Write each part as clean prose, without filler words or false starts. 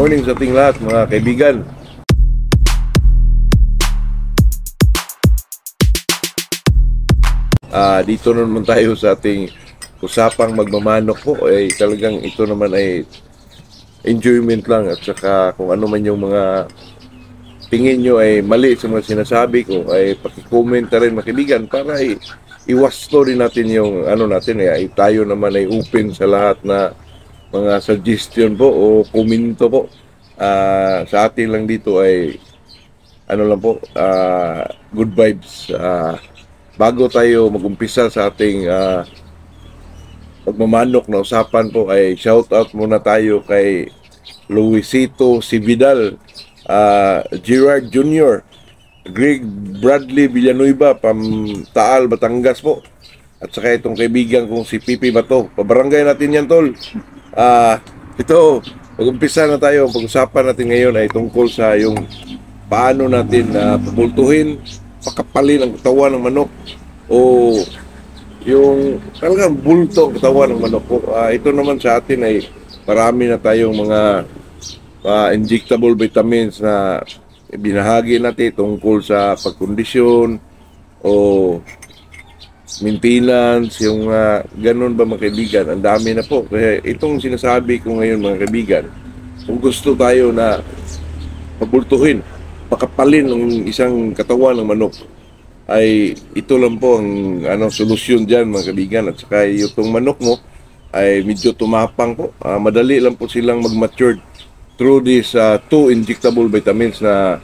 morning sa ating lahat mga kaibigan. Dito naman tayo sa ating usapang magmamanok po. Talagang ito naman ay enjoyment lang at saka kung ano man yung mga tingin nyo ay mali sa mga sinasabi ko ay paki-comment na rin mga kaibigan para iwasto rin natin yung ano natin ay tayo naman ay open sa lahat na mga suggestion po o komento po. Sa atin lang dito ay ano lang po, good vibes. Bago tayo mag-umpisa sa ating pagmamanok na usapan po ay shout out muna tayo kay Luisito Sividal, Gerard Jr., Greg Bradley Villanueva, Taal, Batangas po. At saka itong kaibigan kong si Pipi Bato. Pabarangay natin yan, tol. Ito, mag-umpisa na tayo. Pag-usapan natin ngayon ay tungkol sa yung paano natin pupultuhin, pakapalin ang katawan ng manok o yung talagang bulto ang katawan ng manok po. Ito naman sa atin ay marami na tayong mga injectable vitamins na binahagi natin tungkol sa pagkondisyon o maintenance, yung ganun ba mga kaibigan. Ang dami na po. Kaya itong sinasabi ko ngayon mga kaibigan, kung gusto tayo na pabultuhin, pakapalin ng isang katawan ng manok, ay ito lang po ang solusyon dyan mga kaibigan. At saka itong manok mo ay medyo tumapang po, madali lang po silang mag-mature through these two injectable vitamins. Na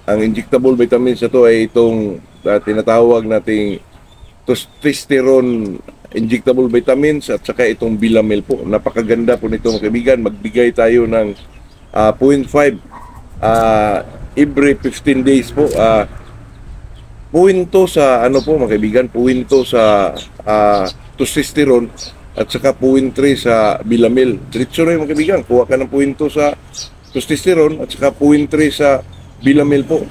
ang injectable vitamins na to ay itong tinatawag nating testosterone injectable vitamins at saka itong Bilamel po. Napakaganda po nito mga kaibigan. Magbigay tayo ng 0.5 every 15 days po. Puwinto sa po mga kaibigan, puwinto sa testosterone at saka 0.3 sa Bilamel. Diretso na mga kaibigan, kuha ka ng puwinto sa testosterone at saka 0.3 sa Bilamel po.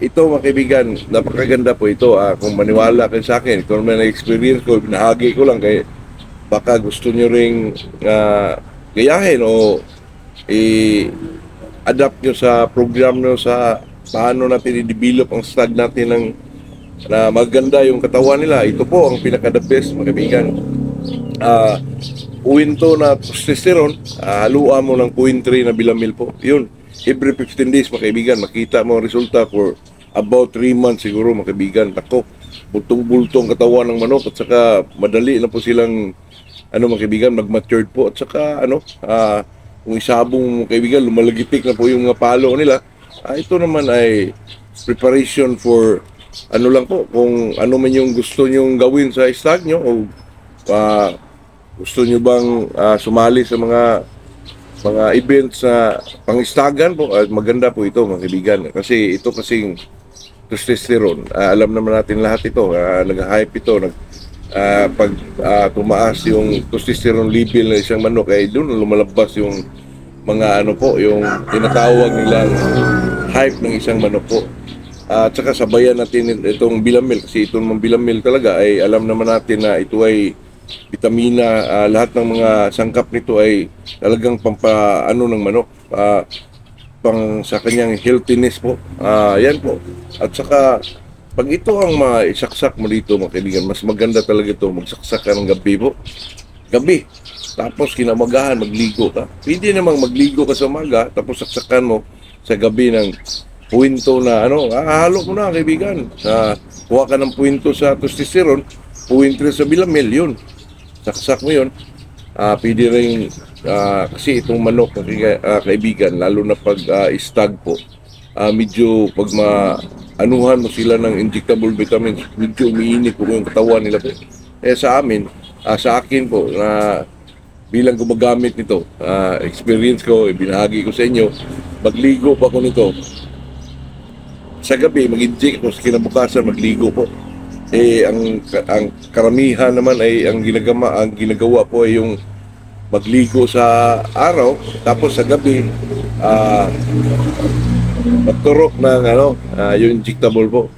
Ito mga kaibigan, napakaganda po ito. Kung maniwala kayo sa akin, ito naman na experience ko, binahagi ko lang kaya baka gusto nyo ring gayahin o adapt nyo sa program nyo sa paano natin i-develop ang stag natin na maganda yung katawan nila. Ito po ang pinaka-the best mga kaibigan. Puwinto na testosterone, haluan mo ng 0.3 na Bilamel po. Yun, every 15 days mga kaibigan, makita mo ang resulta for about 3 months siguro mga kaibigan. Tako, bultong-bultong katawan ng manok at saka madali na po silang mga kaibigan mag-matured po at saka kung isabong mga kaibigan, lumalagitik na po yung mga palo nila. Ito naman ay preparation for lang po, kung ano man yung gusto nyong gawin sa stag nyo o gusto nyo bang sumali sa mga events na pang-stagan po. Maganda po ito mga kaibigan kasi ito kasing testosterone, alam naman natin lahat ito, nag-hype ito pag tumaas yung testosterone level ng isang manok ay doon lumalabas yung mga yung tinatawag nilang hype ng isang manok po. At saka sabayan natin itong Bilamel kasi itong Bilamel talaga ay alam naman natin na ito ay vitamina, lahat ng mga sangkap nito ay talagang pampaano ng manok, pang sa kanyang healthiness po. Yan po. At saka pag ito ang maisaksak mo dito mga kaibigan, mas maganda talaga ito magsaksak ka ng gabi po. Gabi. Tapos kinamagahan, magligo ka. Pwede namang magligo ka sa umaga, tapos saksakan mo sa gabi ng puwinto na halo mo na kaibigan. Kuha ka ng puwinto sa testosterone, 0.3 sa Bilamel, yun. Saksak mo yun. Pwede rin kasi itong manok kaibigan, lalo na pag stag po, medyo pag maanuhan mo sila ng injectable vitamins, medyo umiinit po yung katawan nila po. Sa akin po na bilang gumagamit nito, experience ko, binahagi ko sa inyo, magligo pa ko nito sa gabi, mag-inject ako sa kinabukasan, magligo po. Ang karamihan naman ay ang ginagawa po ay yung magligo sa araw, tapos sa gabi magturok ng yung injectable po.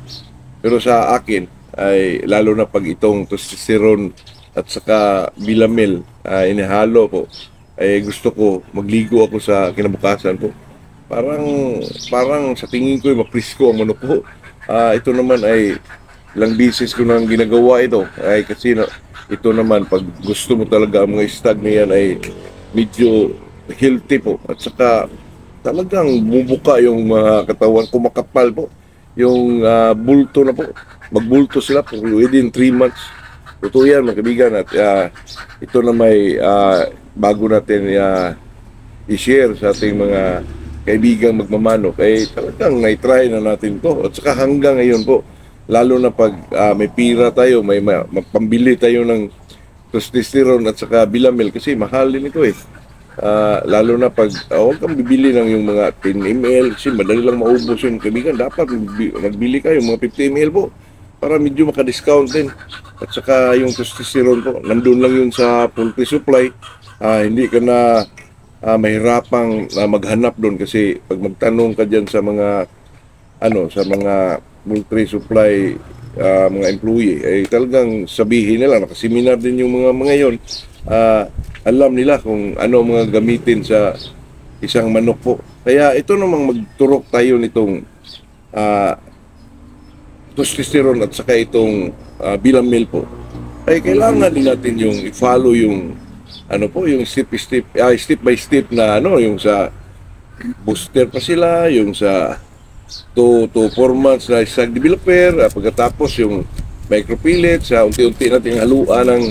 Pero sa akin ay lalo na pag itong testosterone at saka Bilamel inihalo po, gusto ko magligo ako sa kinabukasan po. Parang sa tingin ko ay maprisko ang manok po. Ito naman ay ilang beses ko nang ginagawa ito. Ay kasi ito naman pag gusto mo talaga ang mga stag na yan ay medyo healthy po. At saka talagang bubuka yung mga katawan, kumakapal po. Yung bulto na po. Magbulto sila po within 3 months. Totoo yan mga kaibigan. At ito na may bago natin i-share sa ating mga kaibigang magmamanok, talagang na-try na natin to. At saka hanggang ngayon po, lalo na pag may pira tayo, may pambili tayo ng testosterone at saka bilamil kasi mahal din ito lalo na pag huwag kang bibili ng yung mga 10 ml kasi madali lang maubos yung kaibigan. Dapat magbili kayo mga 50 ml po para medyo maka-discount din. At saka yung testosterone po, nandun lang yun sa poultry supply. Hindi ka na mahirapang maghanap doon kasi pag magtanong ka dyan sa mga sa mga poultry supply mga employee ay talagang sabihin nila, nakaseminar din yung mga yon. Alam nila kung ano mga gamitin sa isang manok po. Kaya ito namang magturok tayo nitong testosterone at saka itong bilamil po. Ay kailangan din natin yung i-follow yung yung step by step na yung sa booster pa sila, yung sa 2 to 4 months na stag developer, pagkatapos yung micropellets, unti-unti nating haluan ng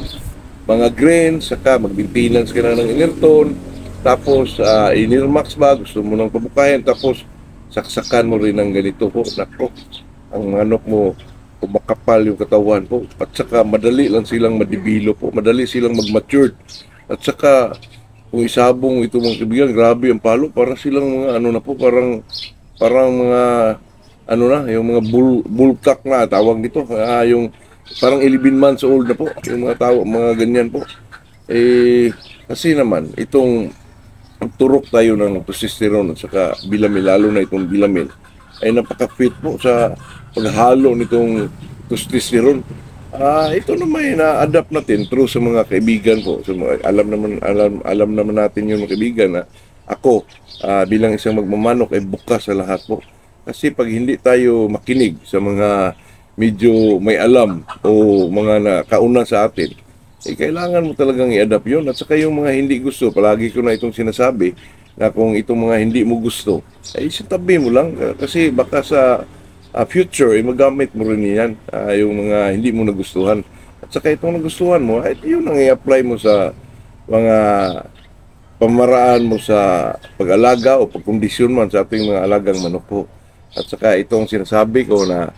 mga grains, saka mag-maintenance ka na ng inerton, tapos inirmax ba, gusto mo nang pabukayan, tapos saksakan mo rin ng ganito po. Nako, ang manok mo kumakapal yung katawan po, at saka madali lang silang madibilo po, madali silang mag-mature. At saka kung isabong ito mga kaibigan, grabe ang palo, parang silang mga na po, parang mga yung mga bulkak na tawag nito, yung parang 11 months old na po yung mga ganyan po. Kasi naman itong turok tayo ng testosterone at saka bilamil, lalo na itong bilamil ay napaka-fit po sa paghalo nitong testosterone. Ito naman na-adapt natin through sa mga kaibigan po. So, alam naman natin yung mga kaibigan na ako bilang isang magmamanok ay bukas sa lahat po. Kasi pag hindi tayo makinig sa mga medyo may alam o mga kauna sa atin, kailangan mo talagang i-adapt yun. At saka yung mga hindi gusto, palagi ko na itong sinasabi, na kung itong mga hindi mo gusto, isitabi mo lang. Kasi baka sa future, magamit mo rin yan, yung mga hindi mo nagustuhan. At saka itong nagustuhan mo, yun ang i-apply mo sa mga pamaraan mo sa pag-alaga o pagkondisyon man sa ating mga alagang manok po. At saka itong sinasabi ko na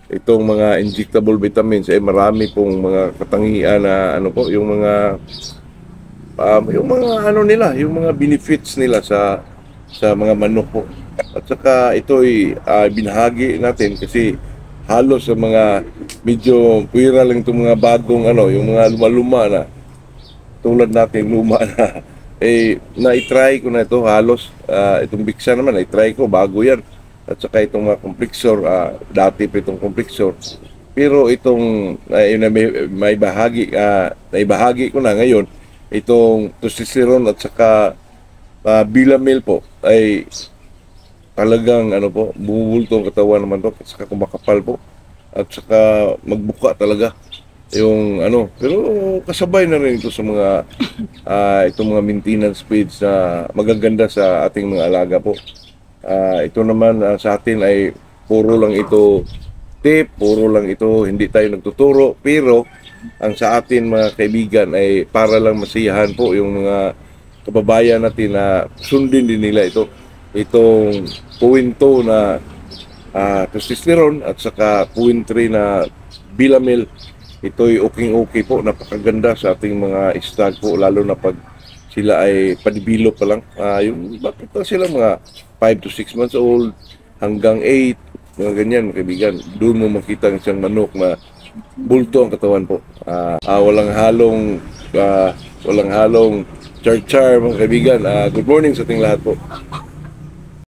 itong mga injectable vitamins ay marami pong mga katangian na yung mga nila, yung mga benefits nila sa mga manok po. At saka ito ay binahagi natin kasi halos sa mga medyo puwira lang itong mga bagong yung mga luma-luma na tulad natin luma na na-try ko na ito halos. Itong Bixa naman na-try ko, bago yan. At saka itong mga complexor, dati pa itong complexor. Pero itong may bahagi ko na ngayon, itong testosterone at saka bilamil po ay talagang bumubulto ang katawan naman to, at saka kumakapal po, at saka magbuka talaga yung pero kasabay na rin ito sa mga itong mga maintenance feeds na magaganda sa ating mga alaga po. Ito naman sa atin ay puro lang ito tip, puro lang ito, hindi tayo nagtuturo, pero ang sa atin mga kaibigan ay para lang masiyahan po yung mga kababayan natin na sundin din nila itong 0.2 na testosterone at saka 0.3 na bilamil. Ito'y okay po, napakaganda sa ating mga stag po, lalo na pag sila ay padibilo pa lang. Yung bakit pa sila mga 5 to 6 months old hanggang 8, mga ganyan mga kaibigan. Doon mo makita ang isang manok na bulto ang katawan po. Walang halong char-char mga kaibigan. Good morning sa ating lahat po.